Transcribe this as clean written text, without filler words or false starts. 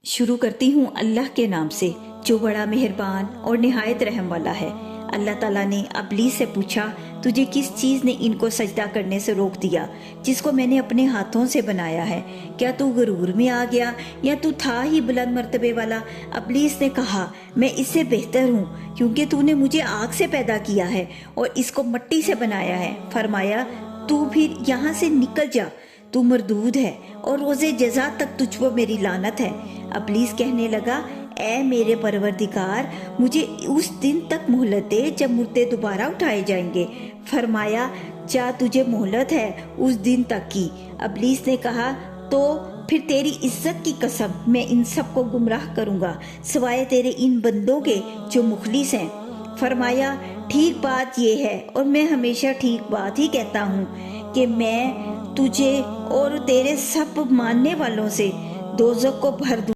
شروع کرتی ہوں اللہ کے نام سے جو بڑا مہربان اور نہایت رحم والا ہے۔ اللہ تعالیٰ نے ابلیس سے پوچھا، تجھے کس چیز نے ان کو سجدہ کرنے سے روک دیا جس کو میں نے اپنے ہاتھوں سے بنایا ہے؟ کیا تو غرور میں آ گیا یا تو تھا ہی بلند مرتبے والا؟ ابلیس نے کہا، میں اس سے بہتر ہوں کیونکہ تو نے مجھے آگ سے پیدا کیا ہے اور اس کو مٹی سے بنایا ہے۔ فرمایا، تو پھر یہاں سے نکل جا، تو مردود ہے اور روز جزا تک تجھ پر میری لعنت ہے۔ ابلیس کہنے لگا، اے میرے پروردگار، مجھے اس دن تک مہلت دے جب مردے دوبارہ اٹھائے جائیں گے۔ فرمایا، جا، تجھے مہلت ہے اس دن تک کی۔ ابلیس نے کہا، تو پھر تیری عزت کی قسم میں ان سب کو گمراہ کروں گا سوائے تیرے ان بندوں کے جو مخلص ہیں۔ فرمایا، ٹھیک بات یہ ہے اور میں ہمیشہ ٹھیک بات ہی کہتا ہوں کہ میں تجھے اور تیرے سب ماننے والوں سے دوزخ کو بھر دوں۔